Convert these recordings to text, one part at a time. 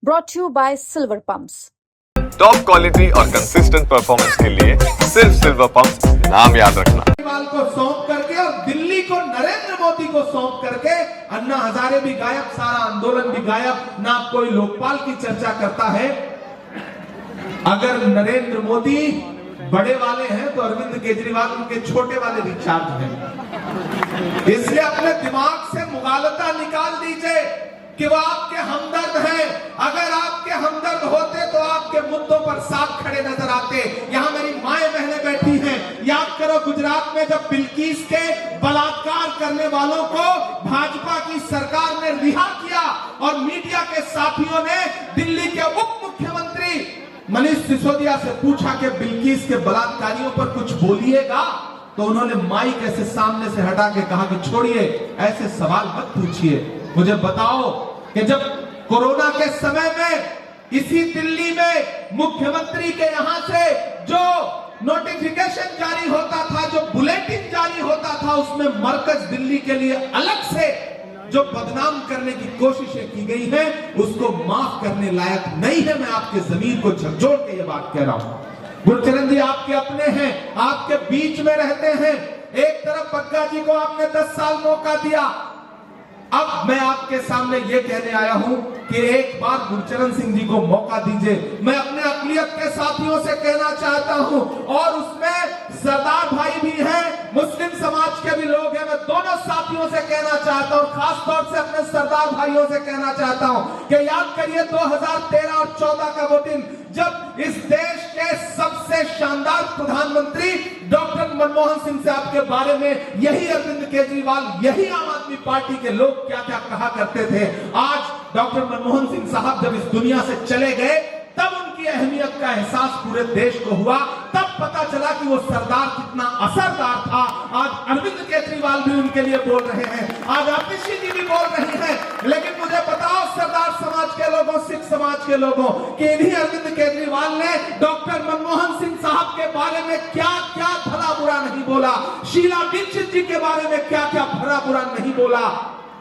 brought to you by Silver Pumps. Top quality और consistent performance के लिए सिर्फ सिल्वर पंप्स नाम याद रखना। केजरीवाल को सौंप करके और दिल्ली को नरेंद्र मोदी को सौंप करके अन्ना हजारे भी गायब, सारा आंदोलन भी गायब, ना कोई लोकपाल की चर्चा करता है। अगर नरेंद्र मोदी बड़े वाले हैं तो अरविंद केजरीवाल उनके छोटे वाले रिचार्ज हैं। इसलिए अपने दिमाग से मुगालता निकाल दीजिए कि वो आपके हमदर्द हैं। अगर आपके हमदर्द होते तो आपके मुद्दों पर साफ खड़े नजर आते। यहाँ मेरी माएं बहनें बैठी हैं, याद करो गुजरात में जब बिल्किस के बलात्कार करने वालों को भाजपा की सरकार ने रिहा किया और मीडिया के साथियों ने दिल्ली के उप मुख्यमंत्री मनीष सिसोदिया से पूछा कि बिल्किस के बलात्कारियों पर कुछ बोलिएगा, तो उन्होंने माइक ऐसे सामने से हटा के कहा कि छोड़िए, ऐसे सवाल मत पूछिए। मुझे बताओ कि जब कोरोना के समय में इसी दिल्ली में मुख्यमंत्री के यहां से जो नोटिफिकेशन जारी होता था, जो बुलेटिन जारी होता था, उसमें मरकज दिल्ली के लिए अलग से जो बदनाम करने की कोशिशें की गई हैं, उसको माफ करने लायक नहीं है। मैं आपके जमीर को झकझोर के ये बात कह रहा हूं। गुरचरण जी आपके अपने हैं, आपके बीच में रहते हैं। एक तरफ बग्गा जी को आपने 10 साल मौका दिया, अब मैं आपके सामने ये कहने आया हूं कि एक बार गुरचरण सिंह जी को मौका दीजिए। मैं अपने अक़लियत के साथियों से कहना चाहता हूं, और उसमें सरदार भाई भी हैं, मुस्लिम समाज के भी लोग हैं। मैं दोनों साथियों से कहना चाहता हूं, खास तौर से अपने सरदार भाइयों से कहना चाहता हूं कि याद करिए 2013 और 14 का वो दिन जब इस देश के सबसे शानदार प्रधानमंत्री डॉक्टर मनमोहन सिंह से आपके बारे में यही अरविंद केजरीवाल, यही आम आदमी पार्टी के लोग क्या क्या कहा करते थे। आज डॉक्टर मनमोहन सिंह साहब जब इस दुनिया से चले गए, तब उनकी अहमियत का एहसास पूरे देश को हुआ। तब पता चला कि वो सरदार कितना असरदार था। आज अरविंद केजरीवाल भी उनके लिए बोल रहे हैं, आज आतिशी जी भी बोल रही हैं। लेकिन मुझे बताओ सरदार समाज के लोगों, सिख समाज के लोगों, कि इन्हीं अरविंद केजरीवाल ने डॉक्टर मनमोहन सिंह साहब के बारे में क्या क्या भला बुरा नहीं बोला, शीला दीक्षित जी के बारे में क्या क्या भला बुरा नहीं बोला।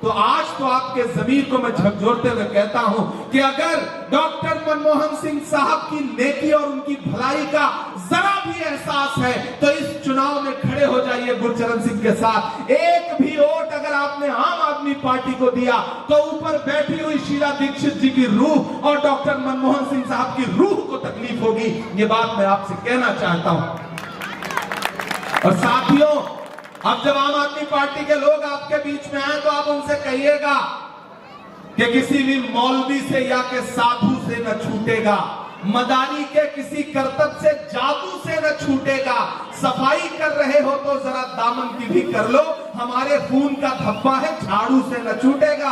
तो आज तो आपके जमीर को मैं झकझोरते हुए कहता हूं कि अगर डॉक्टर मनमोहन सिंह साहब की नेकी और उनकी भलाई का जरा भी एहसास है तो इस चुनाव में खड़े हो जाइए गुरचरण सिंह के साथ। एक भी वोट अगर आपने आम आदमी पार्टी को दिया तो ऊपर बैठी हुई शीला दीक्षित जी की रूह और डॉक्टर मनमोहन सिंह साहब की रूह को तकलीफ होगी। ये बात मैं आपसे कहना चाहता हूं। और साथियों, अब जब आम आदमी पार्टी के लोग आपके बीच में आए तो आप उनसे कहिएगा कि किसी भी मौलवी से या के साधु से न छूटेगा, मदानी के किसी करतब से, जादू से न छूटेगा। सफाई कर रहे हो तो जरा दामन की भी कर लो, हमारे खून का धब्बा है, झाड़ू से न छूटेगा।